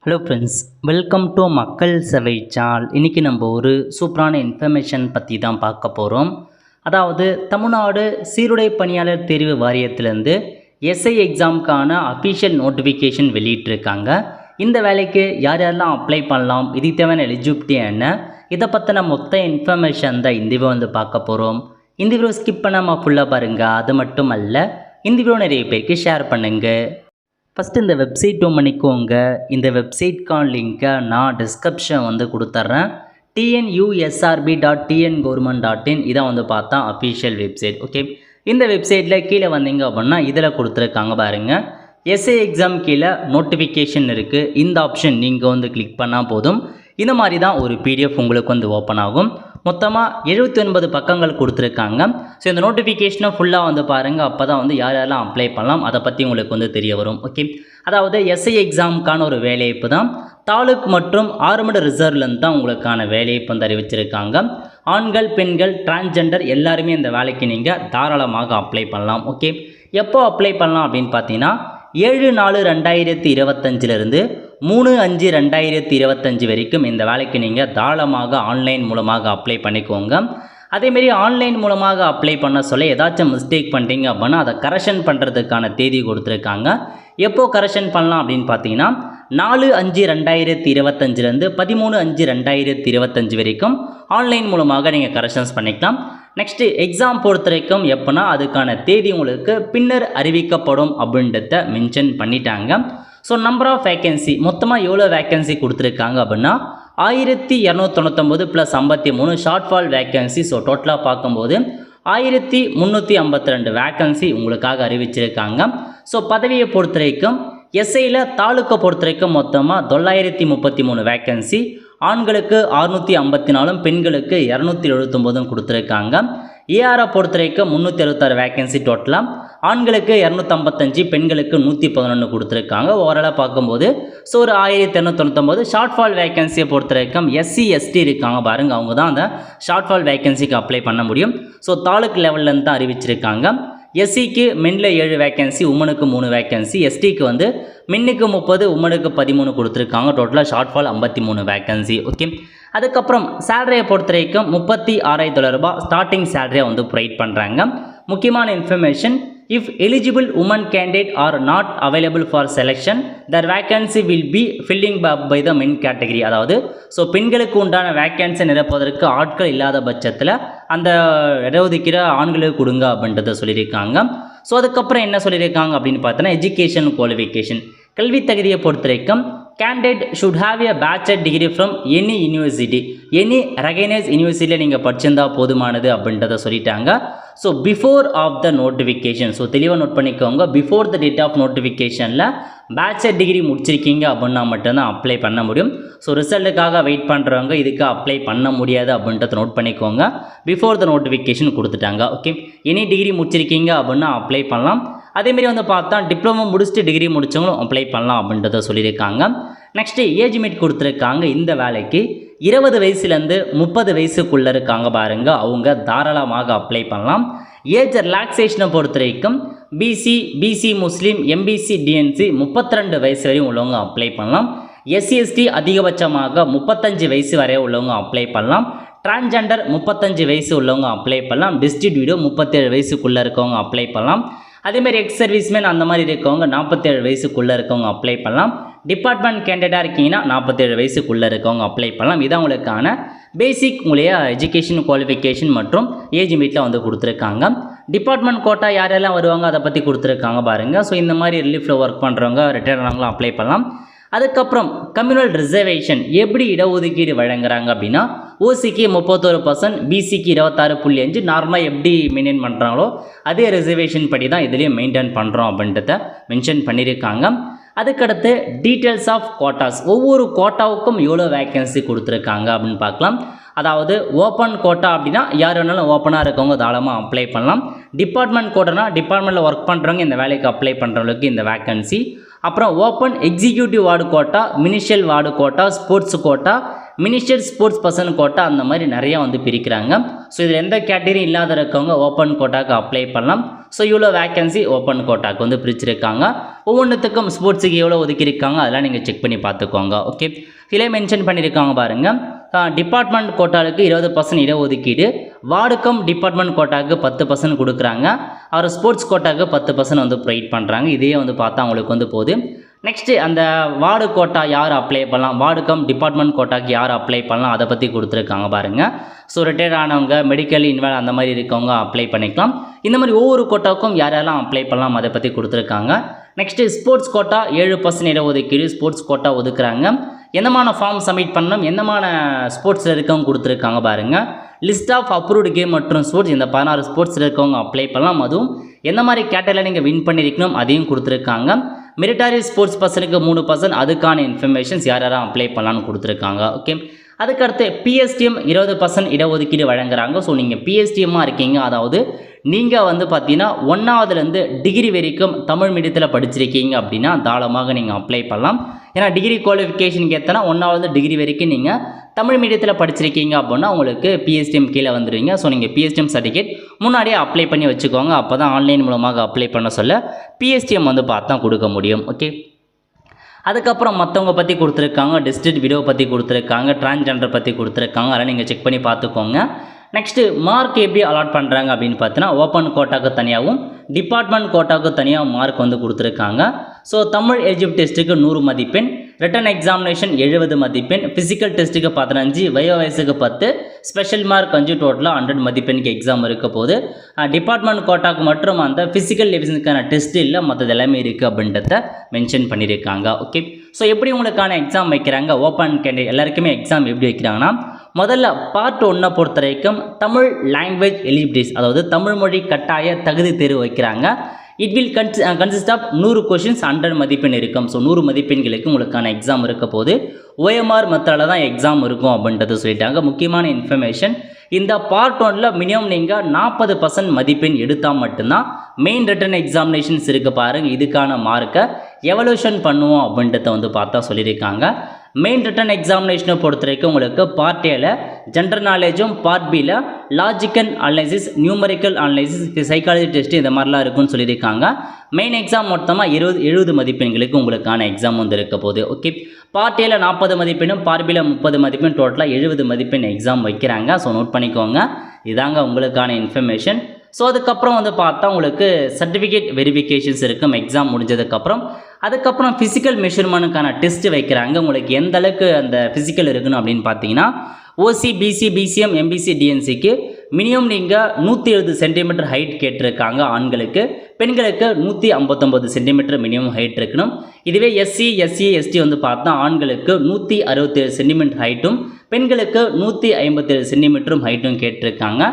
Hello friends, welcome to மக்கள் சேவை channel. இன்றைக்கி நம்ம ஒரு சூப்பரான இன்ஃபர்மேஷன் பற்றி தான் பார்க்க போகிறோம். அதாவது தமிழ்நாடு சீருடை பணியாளர் தேர்வு வாரியத்திலேருந்து எஸ்ஐ எக்ஸாமுக்கான அஃபிஷியல் நோட்டிஃபிகேஷன் வெளியிட்டிருக்காங்க. இந்த வேலைக்கு யார் யாரெல்லாம் அப்ளை பண்ணலாம், இதுக்கு தேவையான எலிஜிபிலிட்டி என்ன, இதை பற்றின மொத்த இன்ஃபர்மேஷன் தான் இந்த வீடியோ பார்க்க போகிறோம். இந்த வீடியோ ஸ்கிப் பண்ணாமல் ஃபுல்லாக பாருங்கள். அது மட்டும் அல்ல, இந்த வீடியோ நிறைய பேருக்கு ஷேர் பண்ணுங்கள். ஃபஸ்ட்டு இந்த வெப்சைட் பண்ணிக்கோங்க. இந்த வெப்சைட்கான லிங்க்கை நான் டிஸ்கிரிப்ஷன் கொடுத்துட்றேன். tnusrb.tngov.in இதான் பார்த்தா அஃபிஷியல் வெப்சைட். ஓகே, இந்த வெப்சைட்டில் கீழே வந்தீங்க அப்படின்னா இதில் கொடுத்துருக்காங்க பாருங்கள். எஸ்ஐ எக்ஸாம் கீழே நோட்டிஃபிகேஷன் இருக்குது. இந்த ஆப்ஷன் நீங்கள் கிளிக் பண்ணால் போதும். இந்த மாதிரி தான் ஒரு பிடிஎஃப் உங்களுக்கு ஓப்பன் ஆகும். மொத்தமாக 79 பக்கங்கள் கொடுத்துருக்காங்க. ஸோ இந்த நோட்டிஃபிகேஷனை ஃபுல்லாக பாருங்கள். அப்போ தான் யார் யாரெல்லாம் அப்ளை பண்ணலாம் அதை பற்றி உங்களுக்கு தெரிய வரும். ஓகே, அதாவது எஸ்ஐ எக்ஸாமுக்கான ஒரு வேலைவாய்ப்பு தான். தாலுக் மற்றும் ஆர்மடு ரிசர்வ்லேருந்து தான் உங்களுக்கான வேலைவாய்ப்பு அறிவிச்சிருக்காங்க. ஆண்கள், பெண்கள், டிரான்ஸ்ஜெண்டர் எல்லாருமே இந்த வேலைக்கு நீங்கள் தாராளமாக அப்ளை பண்ணலாம். ஓகே, எப்போ அப்ளை பண்ணலாம் அப்படின்னு பார்த்தீங்கன்னா 7/4/2025 3/5/2025 வரைக்கும் இந்த வேலைக்கு நீங்கள் தாராளமாக ஆன்லைன் மூலமாக அப்ளை பண்ணிக்கோங்க. அதேமாரி ஆன்லைன் மூலமாக அப்ளை பண்ண சொல்ல ஏதாச்சும் மிஸ்டேக் பண்ணிட்டீங்க அப்படின்னா அதை கரெக்ஷன் பண்ணுறதுக்கான தேதி கொடுத்துருக்காங்க. எப்போ கரெக்ஷன் பண்ணலாம் அப்படின்னு பார்த்தீங்கன்னா 4/5/2025 13/5/2025 வரைக்கும் ஆன்லைன் மூலமாக நீங்கள் கரெக்ஷன்ஸ் பண்ணிக்கலாம். நெக்ஸ்ட்டு எக்ஸாம் பொறுத்த வரைக்கும் எப்போனா அதுக்கான தேதி உங்களுக்கு பின்னர் அறிவிக்கப்படும் அப்படின்றத மென்ஷன் பண்ணிட்டாங்க. ஸோ நம்பர் ஆஃப் வேக்கன்சி மொத்தமாக எவ்வளோ வேக்கன்சி கொடுத்துருக்காங்க அப்படின்னா 1299 + 53 ஷார்ட் ஃபால் வேக்கன்சி. ஸோ டோட்டலாக பார்க்கும்போது 1352 வேக்கன்சி உங்களுக்காக அறிவிச்சிருக்காங்க. ஸோ பதவியை பொறுத்த வரைக்கும் எஸ்ஐயில் தாலுக்கை பொறுத்த வரைக்கும் மொத்தமாக 933 வேக்கன்சி. ஆண்களுக்கு 654, பெண்களுக்கு 279 கொடுத்துருக்காங்க. ஏஆரை பொறுத்த வரைக்கும் 366 வேக்கன்சி டோட்டலாக. ஆண்களுக்கு 255, பெண்களுக்கு 111 கொடுத்துருக்காங்க. ஓவராலாக பார்க்கும்போது ஸோ ஒரு 1299. ஷார்ட் ஃபால் வேக்கன்சியை பொறுத்த வரைக்கும் எஸ்சி எஸ்டி இருக்காங்க பாருங்கள், அவங்க தான் அந்த ஷார்ட் ஃபால் வேக்கன்சிக்கு அப்ளை பண்ண முடியும். ஸோ தாலுக் லெவல்லேருந்து தான் அறிவிச்சிருக்காங்க. எஸ்சிக்கு மென்னில் 7 வேக்கன்சி, உமனுக்கு 3 வேக்கன்சி. எஸ்டிக்கு மென்னுக்கு 30, உமனுக்கு 13 கொடுத்துருக்காங்க. டோட்டலாக ஷார்ட் ஃபால் 53 வேக்கன்சி. ஓகே, அதுக்கப்புறம் சேலரியை பொறுத்த வரைக்கும் 36,000 ரூபாய் ஸ்டார்டிங் சேலரியை ப்ரொவைட் பண்ணுறாங்க. முக்கியமான information, if eligible women candidate are not available for selection, their vacancy will be filling up by the men category. அதாவது ஸோ பெண்களுக்கு உண்டான வேக்கன்சி நிரப்புவதற்கு ஆட்கள் இல்லாத பட்சத்தில் அந்த இடஒதுக்கீர ஆண்களுக்கு கொடுங்க அப்படின்றத சொல்லியிருக்காங்க. ஸோ அதுக்கப்புறம் என்ன சொல்லியிருக்காங்க அப்படின்னு பார்த்தோன்னா எஜுகேஷன் குவாலிஃபிகேஷன், கல்வி தகுதியை பொறுத்த வரைக்கும் candidate should have a bachelor degree from any university, any recognized universityயில் நீங்கள் படிச்சிருந்தால் போதுமானது அப்படின்றத சொல்லிட்டாங்க. So before of the notification, so தெளிவாக நோட் பண்ணிக்கோங்க, பிஃபோர் த டேட் ஆஃப் நோட்டிஃபிகேஷனில் பேச்சுலர் டிகிரி முடிச்சிருக்கீங்க அப்படின்னா மட்டும்தான் அப்ளை பண்ண முடியும். ஸோ ரிசல்ட்டுக்காக வெயிட் பண்ணுறவங்க இதுக்கு அப்ளை பண்ண முடியாது அப்படின்றத நோட் பண்ணிக்கோங்க. பிஃபோர் த நோட்டிஃபிகேஷன் கொடுத்துட்டாங்க. ஓகே, எனி டிகிரி முடிச்சிருக்கீங்க அப்படின்னா அப்ளை பண்ணலாம். அதேமாரி பார்த்தா டிப்ளமோ முடிச்சுட்டு டிகிரி முடித்தவங்களும் அப்ளை பண்ணலாம் அப்படின்றத சொல்லியிருக்காங்க. நெக்ஸ்ட்டு ஏஜ் லிமிட் கொடுத்துருக்காங்க. இந்த வேலைக்கு 20 வயசுலேருந்து 30 வயசுக்குள்ளே இருக்காங்க பாருங்கள், அவங்க தாராளமாக அப்ளை பண்ணலாம். ஏஜ் ரிலாக்ஸேஷனை பொறுத்த வரைக்கும் பிசி முஸ்லீம், எம்பிசி, டிஎன்சி 32 வயசு வரையும் உள்ளவங்க அப்ளை பண்ணலாம். எஸ்சி எஸ்டி அதிகபட்சமாக 35 வயசு வரை உள்ளவங்க அப்ளை பண்ணலாம். டிரான்ஸ்ஜெண்டர் 35 வயசு உள்ளவங்க அப்ளை பண்ணலாம். டிஸ்ட்ரிபியூட்டோ 37 வயசுக்குள்ளே இருக்கவங்க அப்ளை பண்ணலாம். அதேமாதிரி எக்ஸ் சர்வீஸ்மேன் அந்த மாதிரி இருக்கவங்க 47 வயசுக்குள்ளே இருக்கவங்க அப்ளை பண்ணலாம். டிபார்ட்மெண்ட் கேண்டிடேட்டாக இருக்கீங்கன்னா 47 வயசுக்குள்ளே இருக்கவங்க அப்ளை பண்ணலாம். இதான் உங்களுக்கான பேசிக் உங்களுடைய எஜுகேஷன் குவாலிஃபிகேஷன் மற்றும் ஏஜ் லிமிட்டில் கொடுத்துருக்காங்க. டிபார்ட்மெண்ட் கோட்டா யாரெல்லாம் வருவாங்க அதை பற்றி கொடுத்துருக்காங்க பாருங்கள். ஸோ இந்த மாதிரி ரிலீஃபில் ஒர்க் பண்ணுறவங்க, ரிட்டையர் ஆனவங்களும் அப்ளை பண்ணலாம். அதுக்கப்புறம் கம்யூனல் ரிசர்வேஷன் எப்படி இடஒதுக்கீடு வழங்குறாங்க அப்படின்னா ஓசிக்கு 31%, பிசிக்கு 26.5, நார்மலாக எப்படி மெயின்டைன் பண்ணுறாங்களோ அதே ரிசர்வேஷன் படி தான் இதுலேயும் மெயின்டைன் பண்ணுறோம் அப்படின்றத மென்ஷன் பண்ணியிருக்காங்க. அதுக்கடுத்து டீட்டெயில்ஸ் ஆஃப் கோட்டாஸ், ஒவ்வொரு கோட்டாவுக்கும் எவ்வளோ வேக்கன்சி கொடுத்துருக்காங்க அப்படின்னு பார்க்கலாம். அதாவது ஓப்பன் கோட்டா அப்படின்னா யார் வேணாலும் ஓப்பனாக இருக்கவங்க தாராளமாக அப்ளை பண்ணலாம். டிபார்ட்மெண்ட் கோட்டானா டிபார்ட்மெண்ட்டில் ஒர்க் பண்ணுறவங்க இந்த வேலைக்கு அப்ளை பண்ணுறவங்களுக்கு இந்த வேக்கன்சி. அப்புறம் open executive ward quota, ministerial ward quota, sports quota, minister sports person quota அந்த மாதிரி நிறையா வந்து பிரிக்கிறாங்க. ஸோ இதில் எந்த கேட்டகரி இல்லாத இருக்கவங்க ஓப்பன் கோட்டாக்கு அப்ளை பண்ணலாம். ஸோ இவ்வளோ வேக்கன்சி ஓப்பன் கோட்டாக்கு வந்து பிரிச்சிருக்காங்க. ஒவ்வொன்றுத்துக்கும் ஸ்போர்ட்ஸுக்கு எவ்வளோ ஒதுக்கியிருக்காங்க அதெல்லாம் நீங்கள் செக் பண்ணி பார்த்துக்கோங்க. ஓகே, இதிலே மென்ஷன் பண்ணியிருக்காங்க பாருங்கள். டிபார்ட்மெண்ட் கோட்டாவுக்கு 20% இடஒதுக்கீடு, வார்டுக்கும் டிபார்ட்மெண்ட் கோட்டாவுக்கு 10% கொடுக்குறாங்க. அவர் ஸ்போர்ட்ஸ் கோட்டாவுக்கு 10% வந்து ப்ரொவைட் பண்ணுறாங்க. இதையே வந்து பார்த்தா அவங்களுக்கு வந்து போகுது. நெக்ஸ்ட்டு அந்த வார்டு கோட்டா யார் அப்ளை பண்ணலாம், வார்டுக்கும் டிபார்ட்மெண்ட் கோட்டாக்கு யார் அப்ளை பண்ணலாம் அதை பற்றி கொடுத்துருக்காங்க பாருங்கள். ஸோ ரிட்டையர்ட் ஆனவங்க, மெடிக்கல் இன்வால்வ் அந்த மாதிரி இருக்கவங்க அப்ளை பண்ணிக்கலாம். இந்த மாதிரி ஒவ்வொரு கோட்டாவுக்கும் யாரெல்லாம் அப்ளை பண்ணலாம் அதை பற்றி கொடுத்துருக்காங்க. நெக்ஸ்ட்டு ஸ்போர்ட்ஸ் கோட்டா 7% இடஒதுக்கீடு ஸ்போர்ட்ஸ் கோட்டா ஒதுக்குறாங்க. எந்தமான ஃபார்ம் சப்மிட் பண்ணணும், எந்தமான ஸ்போர்ட்ஸில் இருக்கவங்க கொடுத்துருக்காங்க பாருங்கள். லிஸ்ட் ஆஃப் அப்ரூவ்டு கேம் மற்றும் ஸ்போர்ட்ஸ் இந்த 16 ஸ்போர்ட்ஸில் இருக்கவங்க அப்ளை பண்ணலாம். அதுவும் எந்த மாதிரி கேட்டகரியில் நீங்கள் வின் பண்ணியிருக்கணும் அதையும் கொடுத்துருக்காங்க. மெரிட்டாரி ஸ்போர்ட்ஸ் பர்சனுக்கு 3% அதுக்கான இன்ஃபர்மேஷன்ஸ் யார் யாரும் அப்ளை பண்ணலான்னு கொடுத்துருக்காங்க. ஓகே, அதுக்கடுத்து பிஎஸ்டிஎம் 20% இடஒதுக்கீடு வழங்குறாங்க. ஸோ நீங்கள் பிஎஸ்டிஎம்மாக இருக்கீங்க, அதாவது நீங்கள் வந்து பார்த்தீங்கன்னா 1ஆவதுலேருந்து டிகிரி வரைக்கும் தமிழ் மீடியத்தில் படிச்சிருக்கீங்க அப்படின்னா தாராளமாக நீங்கள் அப்ளை பண்ணலாம். ஏன்னா டிகிரி குவாலிஃபிகேஷனுக்கு ஏற்றனா 1ஆவது டிகிரி வரைக்கும் நீங்கள் தமிழ் மீடியத்தில் படிச்சிருக்கீங்க அப்படின்னா உங்களுக்கு பிஎஸ்டிஎம் கீழே வந்துடுவீங்க. ஸோ நீங்கள் பிஎஸ்டிஎம் சர்டிஃபிகேட் முன்னாடியே அப்ளை பண்ணி வச்சுக்கோங்க. அப்போ தான் ஆன்லைன் மூலமாக அப்ளை பண்ண சொல்ல பிஎஸ்டிஎம் வந்து பார்த்து தான் கொடுக்க முடியும். ஓகே, அதுக்கப்புறம் மற்றவங்க பற்றி கொடுத்துருக்காங்க, டிஸ்ட்ரிக்ட் விடோ பற்றி கொடுத்துருக்காங்க, டிரான்ஸ்ஜெண்டர் பற்றி கொடுத்துருக்காங்க. அதெல்லாம் நீங்கள் செக் பண்ணி பார்த்துக்கோங்க. நெக்ஸ்ட்டு மார்க் எப்படி அலாட் பண்ணுறாங்க அப்படின்னு பார்த்தீங்கன்னா ஓப்பன் கோட்டாவுக்கு தனியாகவும் டிபார்ட்மெண்ட் கோட்டாவுக்கு தனியாக மார்க் வந்து கொடுத்துருக்காங்க. ஸோ தமிழ் எலிஜிபிள் டெஸ்ட்டுக்கு 100 மதிப்பெண், ரிட்டன் எக்ஸாமினேஷன் 70 மதிப்பெண், ஃபிசிக்கல் டெஸ்ட்டுக்கு 15, வயோ வயசுக்கு 10, ஸ்பெஷல் மார்க் 5, டோட்டலாக 100 மதிப்பெண்ணுக்கு எக்ஸாம் இருக்க போது. டிபார்ட்மெண்ட் கோட்டாவுக்கு மற்றும் அந்த ஃபிசிக்கல் எவிடன்ஸுக்கான டெஸ்ட் இல்லை, மற்றது எல்லாமே இருக்குது அப்படின்றத மென்ஷன் பண்ணியிருக்காங்க. ஓகே, ஸோ எப்படி உங்களுக்கான எக்ஸாம் வைக்கிறாங்க, ஓப்பன் கேண்டிடேட் எல்லாருக்குமே எக்ஸாம் எப்படி வைக்கிறாங்கன்னா முதல்ல பார்ட் 1 பொறுத்த வரைக்கும் தமிழ் லாங்குவேஜ் எலிஜிபிலிட்டிஸ், அதாவது தமிழ் மொழி கட்டாய தகுதி தேர்வு வைக்கிறாங்க. It will consist of 100 questions 100 மதிப்பெண் இருக்கும். ஸோ 100 மதிப்பெண்களுக்கு உங்களுக்கான எக்ஸாம் இருக்க போது OMR மெத்தடில் தான் எக்ஸாம் இருக்கும் அப்படின்றது சொல்லிட்டாங்க. முக்கியமான இன்ஃபர்மேஷன், இந்த பார்ட் 1ல் மினிமம் நீங்கள் 40% மதிப்பெண் எடுத்தால் மட்டும்தான் மெயின் ரிட்டன் எக்ஸாமினேஷன்ஸ் இருக்குது பாருங்கள், இதுக்கான மார்க்கை எவல்யூஷன் பண்ணுவோம் அப்படின்றத வந்து பார்த்தா சொல்லியிருக்காங்க. மெயின் ரிட்டன் எக்ஸாமினேஷனை பொறுத்த வரைக்கும் உங்களுக்கு பார்ட் ஏல ஜென்ரல் நாலேஜும், பார்ட் பியில் logical analysis, numerical analysis, psychology test இந்த மாதிரிலாம் இருக்குன்னு சொல்லியிருக்காங்க. மெயின் எக்ஸாம் மொத்தமாக 70 மதிப்பெண்களுக்கு உங்களுக்கான எக்ஸாம் வந்து இருக்க போகுது. ஓகே, பார்ட் ஏல 40 மதிப்பெண்ணும், பார்ட் பியில் 30 மதிப்பெண், டோட்டலாக 70 மதிப்பெண் எக்ஸாம் வைக்கிறாங்க. ஸோ நோட் பண்ணிக்கோங்க, இதாங்க உங்களுக்கான இன்ஃபர்மேஷன். ஸோ அதுக்கப்புறம் வந்து பார்த்தா உங்களுக்கு சர்டிஃபிகேட் வெரிஃபிகேஷன்ஸ் இருக்கும் எக்ஸாம் முடிஞ்சதுக்கப்புறம். அதுக்கப்புறம் ஃபிசிக்கல் மெஷர்மெண்ட்டுக்கான டெஸ்ட் வைக்கிறாங்க. உங்களுக்கு எந்த அளவுக்கு அந்த ஃபிசிக்கல் இருக்கணும் அப்படின்னு பார்த்தீங்கன்னா OC, BC, BCM, MBC, DNCக்கு மினிமம் நீங்கள் 170 சென்டிமீட்டர் ஹைட் கேட்டிருக்காங்க ஆண்களுக்கு, பெண்களுக்கு 159 சென்டிமீட்டர் மினிமம் ஹைட் இருக்கணும். இதுவே SC, SC, ST வந்து பார்த்தா ஆண்களுக்கு 167 சென்டிமீட்டர் ஹைட்டும், பெண்களுக்கு 157 சென்டிமீட்டரும் ஹைட்டும் கேட்டிருக்காங்க.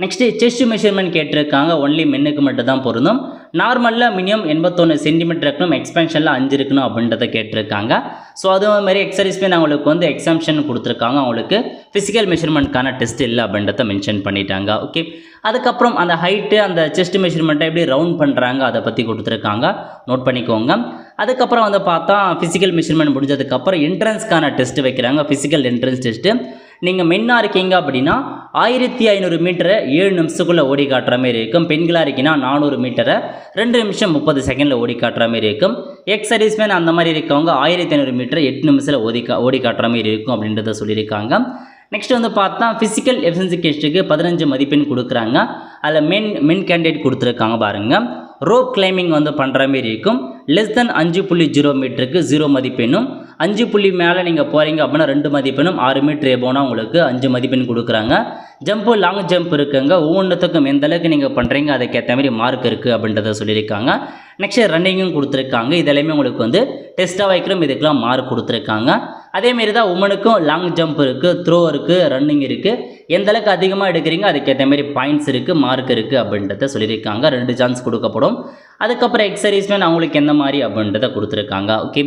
நெக்ஸ்ட்டு செஸ்ட் மெஷர்மெண்ட் கேட்டிருக்காங்க, ஒன்லி மென்னுக்கு மட்டும் தான் பொருந்தும். நார்மலில் மினிமம் 81 சென்டிமீட்டர் இருக்கணும், எக்ஸ்பென்ஷனில் 5 இருக்கணும் அப்படின்றத கேட்டிருக்காங்க. ஸோ அதே மாதிரி எக்ஸர்சைஸ்மே அவங்களுக்கு வந்து எக்ஸாம்ஷன் கொடுத்துருக்காங்க, அவங்களுக்கு ஃபிசிக்கல் மெஷர்மெண்ட்கான டெஸ்ட் இல்லை அப்படின்றத மென்ஷன் பண்ணிட்டாங்க. ஓகே, அதுக்கப்புறம் அந்த ஹைட்டு அந்த செஸ்ட் மெஷர்மெண்ட்டை எப்படி ரவுண்ட் பண்ணுறாங்க அதை பற்றி கொடுத்துருக்காங்க, நோட் பண்ணிக்கோங்க. அதுக்கப்புறம் வந்து பார்த்தா ஃபிசிக்கல் மெஷர்மெண்ட் முடிஞ்சதுக்கப்புறம் என்ட்ரன்ஸ்க்கான டெஸ்ட் வைக்கிறாங்க, ஃபிசிக்கல் என்ட்ரன்ஸ் டெஸ்ட்டு. நீங்கள் மென்னாக இருக்கீங்க அப்படின்னா 1500 மீட்டரை 7 நிமிஷத்துக்குள்ளே ஓடி காட்டுற மாதிரி இருக்கும். பெண்களாக இருக்கீங்கன்னா 400 மீட்டரை 2 நிமிஷம் 30 செகண்டில் ஓடி காட்டுற மாதிரி இருக்கும். எக்ஸ் சர்வீஸ்மேன் அந்த மாதிரி இருக்கவங்க 1500 மீட்டரை 8 நிமிஷத்தில் ஓடி காட்டுற மாதிரி இருக்கும் அப்படின்றத சொல்லியிருக்காங்க. நெக்ஸ்ட் வந்து பார்த்தா ஃபிசிக்கல் எஃபிஷியன்சி டெஸ்ட்டுக்கு 15 மதிப்பெண் கொடுக்குறாங்க. அதில் மென் கேண்டிடேட் கொடுத்துருக்காங்க பாருங்கள். ரோப் கிளைம்பிங் வந்து பண்ணுற மாதிரி இருக்கும். லெஸ் தென் 5.0 மீட்டருக்கு 0 மதிப்பெண்ணும், 5 மேலே நீங்கள் போகிறீங்க அப்படின்னா 2 மதிப்பெண்ணும், 6 மீட்டர் ஏபோனா உங்களுக்கு 5 மதிப்பெண் கொடுக்குறாங்க. ஜம்ப்பு, லாங் ஜம்ப் இருக்குங்க, ஒவ்வொன்றுத்துக்கும் எந்த அளவுக்கு நீங்கள் பண்ணுறீங்க அதுக்கேற்ற மாதிரி மார்க் இருக்குது அப்படின்றத சொல்லியிருக்காங்க. நெக்ஸ்ட் ரன்னிங்கும் கொடுத்துருக்காங்க. இதெல்லாமே உங்களுக்கு வந்து டெஸ்ட்டாக வைக்கிறோம், இதுக்கெலாம் மார்க் கொடுத்துருக்காங்க. அதேமாரி தான் உமனுக்கும் லாங் ஜம்ப் இருக்குது, த்ரோ இருக்குது, ரன்னிங் இருக்குது. எந்த அளவுக்கு அதிகமாக எடுக்கிறீங்க அதுக்கேற்ற மாதிரி பாயிண்ட்ஸ் இருக்குது, மார்க் இருக்குது அப்படின்றத சொல்லியிருக்காங்க. 2 சான்ஸ் கொடுக்கப்படும். அதுக்கப்புறம் எக்ஸர்சைஸ்மேன் அவங்களுக்கு எந்த மாதிரி அப்படின்றத கொடுத்துருக்காங்க. ஓகே,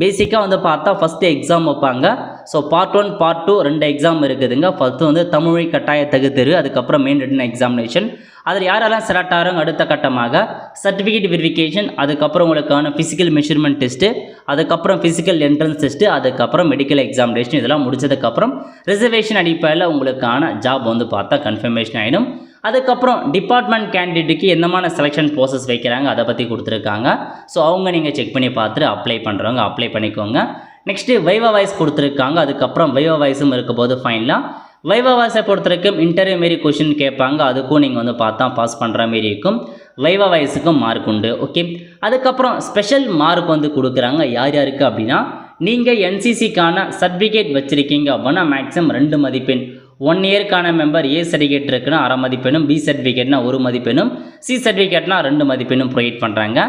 பேசிக்காக வந்து பார்த்தா ஃபஸ்ட்டு எக்ஸாம் வைப்பாங்க. ஸோ பார்ட் 1 பார்ட் 2 2 எக்ஸாம் இருக்குதுங்க. ஃபஸ்ட்டு வந்து தமிழ் கட்டாய தகுதிரு, அதுக்கப்புறம் மெயின் ரிட்டன் எக்ஸாமினேஷன். அதில் யாரெல்லாம் செலக்ட் ஆகிறாங்க அடுத்த கட்டமாக சர்டிஃபிகேட் வெரிஃபிகேஷன், அதுக்கப்புறம் உங்களுக்கான ஃபிசிக்கல் மெஷர்மெண்ட் டெஸ்ட்டு, அதுக்கப்புறம் ஃபிசிக்கல் என்ட்ரன்ஸ் டெஸ்ட்டு, அதுக்கப்புறம் மெடிக்கல் எக்ஸாமினேஷன். இதெல்லாம் முடிச்சதுக்கப்புறம் ரிசர்வேஷன் அடிப்படையில் உங்களுக்கான ஜாப் வந்து பார்த்தா கன்ஃபர்மேஷன் ஆகிடும். அதுக்கப்புறம் டிபார்ட்மெண்ட் கேண்டிடேட்டுக்கு என்னமான செலெக்ஷன் ப்ராசஸ் வைக்கிறாங்க அதை பற்றி கொடுத்துருக்காங்க. ஸோ அவங்க நீங்கள் செக் பண்ணி பார்த்துட்டு அப்ளை பண்ணுறவங்க அப்ளை பண்ணிக்கோங்க. நெக்ஸ்ட்டு வைவா வாய்ஸ் கொடுத்துருக்காங்க. அதுக்கப்புறம் வைவா வாய்ஸும் இருக்க போது ஃபைனலாக வைவா வாய்ஸை பொறுத்த வரைக்கும் இன்டர்வியூ மாரி கொஷின் கேட்பாங்க. அதுக்கும் நீங்கள் வந்து பார்த்தா பாஸ் பண்ணுற மாரி இருக்கும். வைவா வாய்ஸுக்கும் மார்க் உண்டு. ஓகே, அதுக்கப்புறம் ஸ்பெஷல் மார்க் வந்து கொடுக்குறாங்க. யார் யாருக்கு அப்படின்னா நீங்கள் என்சிசிக்கான சர்டிஃபிகேட் வச்சுருக்கீங்க அப்படின்னா மேக்ஸிமம் 2 மதிப்பெண். 1 இயர்க்கான மெம்பர் ஏ சர்டிஃபிகேட் இருக்குன்னா 1/2 மதிப்பெண்ணும், பி சர்டிஃபிகேட்னா 1 மதிப்பெண்ணும், சி சர்டிஃபிகேட்னா 2 மதிப்பெண்ணும் ப்ரொவைட் பண்ணுறாங்க.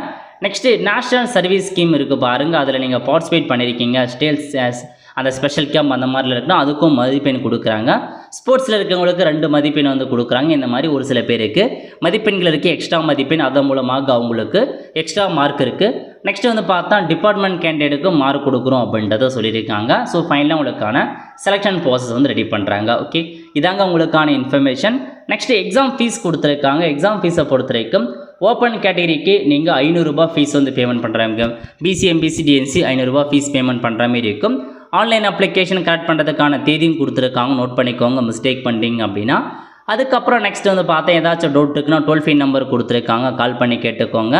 நெக்ஸ்ட்டு நேஷ்னல் சர்வீஸ் ஸ்கீம் இருக்குது பாருங்கள். அதில் நீங்கள் பார்ட்டிசிபேட் பண்ணியிருக்கீங்க, ஸ்டேட்ஸ் அந்த ஸ்பெஷல் கேம்ப் அந்த மாதிரில இருக்குன்னா அதுக்கும் மதிப்பெண் கொடுக்குறாங்க. ஸ்போர்ட்ஸில் இருக்கவங்களுக்கு 2 மதிப்பெண் வந்து கொடுக்குறாங்க. இந்த மாதிரி ஒரு சில பேருக்கு மதிப்பெண்கள் இருக்குது, எக்ஸ்ட்ரா மதிப்பெண், அதன் மூலமாக அவங்களுக்கு எக்ஸ்ட்ரா மார்க் இருக்குது. நெக்ஸ்ட்டு வந்து பார்த்தா டிபார்ட்மெண்ட் கேண்டிடேட்டுக்கு மார்க் கொடுக்குறோம் அப்படின்றத சொல்லியிருக்காங்க. ஸோ ஃபைனலாக உங்களுக்கான செலெக்ஷன் ப்ராசஸ் வந்து ரெடி பண்ணுறாங்க. ஓகே, இதாங்க உங்களுக்கான இன்ஃபர்மேஷன். நெக்ஸ்ட்டு எக்ஸாம் ஃபீஸ் கொடுத்துருக்காங்க. எக்ஸாம் ஃபீஸை பொறுத்த வரைக்கும் ஓப்பன் கேட்டகரிக்கு நீங்கள் 500 ரூபாய் ஃபீஸ் வந்து பேமெண்ட் பண்ணுறாங்க. பிசி எம்பிசி டிஎன்சி 500 ரூபாய் ஃபீஸ் பேமெண்ட் பண்ணுற மாதிரி இருக்கும். ஆன்லைன் அப்ளிகேஷன் கரெக்ட் பண்ணுறதுக்கான தேதியும் கொடுத்துருக்காங்க, நோட் பண்ணிக்கோங்க மிஸ்டேக் பண்ணிட்டீங்க அப்படின்னா. அதுக்கப்புறம் நெக்ஸ்ட் வந்து பார்த்தா ஏதாச்சும் டவுட் இருக்குன்னா டோல் ஃப்ரீ நம்பர் கொடுத்துருக்காங்க, கால் பண்ணி கேட்டுக்கோங்க.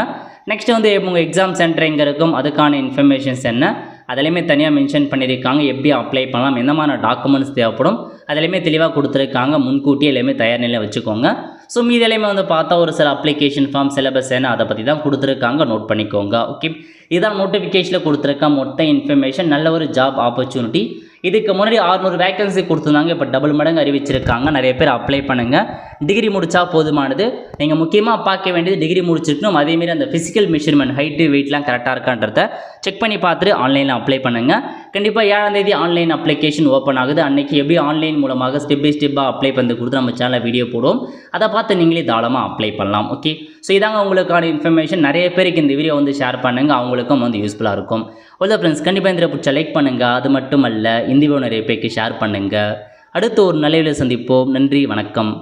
நெக்ஸ்ட் வந்து உங்கள் எக்ஸாம் சென்டர் எங்கே இருக்கும், அதுக்கான இன்ஃபர்மேஷன்ஸ் என்ன அதிலையுமே தனியாக மென்ஷன் பண்ணியிருக்காங்க. எப்படி அப்ளை பண்ணலாம், எந்த மாதிரி டாக்குமெண்ட்ஸ் தேவைப்படும் அதிலையுமே தெளிவாக கொடுத்துருக்காங்க. முன்கூட்டியே எல்லாமே தயார் நிலையில் வச்சுக்கோங்க. ஸோ மீது எல்லாமே வந்து பார்த்தா ஒரு சில அப்ளிகேஷன் ஃபார்ம் சிலபஸ் என்ன அதை பற்றி தான் கொடுத்துருக்காங்க, நோட் பண்ணிக்கோங்க. ஓகே, இதான் நோட்டிஃபிகேஷனில் கொடுத்துருக்க மொத்த இன்ஃபர்மேஷன். நல்ல ஒரு ஜாப் ஆப்பர்ச்சுனிட்டி. இதுக்கு முன்னாடி 600 வேகன்சி கொடுத்துருந்தாங்க, இப்போ டபுள் மடங்கு அறிவிச்சிருக்காங்க. நிறைய பேர் அப்ளை பண்ணுங்கள். டிகிரி முடித்தா போதுமானது. நீங்கள் முக்கியமாக பார்க்க வேண்டியது டிகிரி முடிச்சிருக்கணும். அதேமாரி அந்த ஃபிசிக்கல் மெஷர்மெண்ட் ஹைட்டு வெயிட்லாம் கரெக்டாக இருக்கான்றத செக் பண்ணி பார்த்துட்டு ஆன்லைனில் அப்ளை பண்ணுங்கள். கண்டிப்பாக 7ஆம் தேதி ஆன்லைன் அப்ளிகேஷன் ஓப்பன் ஆகுது. அன்றைக்கி எப்படி ஆன்லைன் மூலமாக ஸ்டெப் பை ஸ்டெப்பாக அப்ளை பண்ணி கொடுத்து நம்ம சேனலில் வீடியோ போடுவோம். அதை பார்த்து நீங்களே தாராளமாக அப்ளை பண்ணலாம். ஓகே, ஸோ இதாங்க உங்களுக்கான இன்ஃபர்மேஷன். நிறைய பேருக்கு இந்த வீடியோ வந்து ஷேர் பண்ணுங்கள், அவங்களுக்கும் வந்து யூஸ்ஃபுல்லாக இருக்கும். ஓகே ஃப்ரெண்ட்ஸ், கண்டிப்பாக இந்த பிடிச்ச லைக் பண்ணுங்கள். அது மட்டும் அல்ல, இந்த வீடியோ நிறைய பேருக்கு ஷேர் பண்ணுங்கள். அடுத்து ஒரு நல்ல வீடியோ சந்திப்போம். நன்றி, வணக்கம்.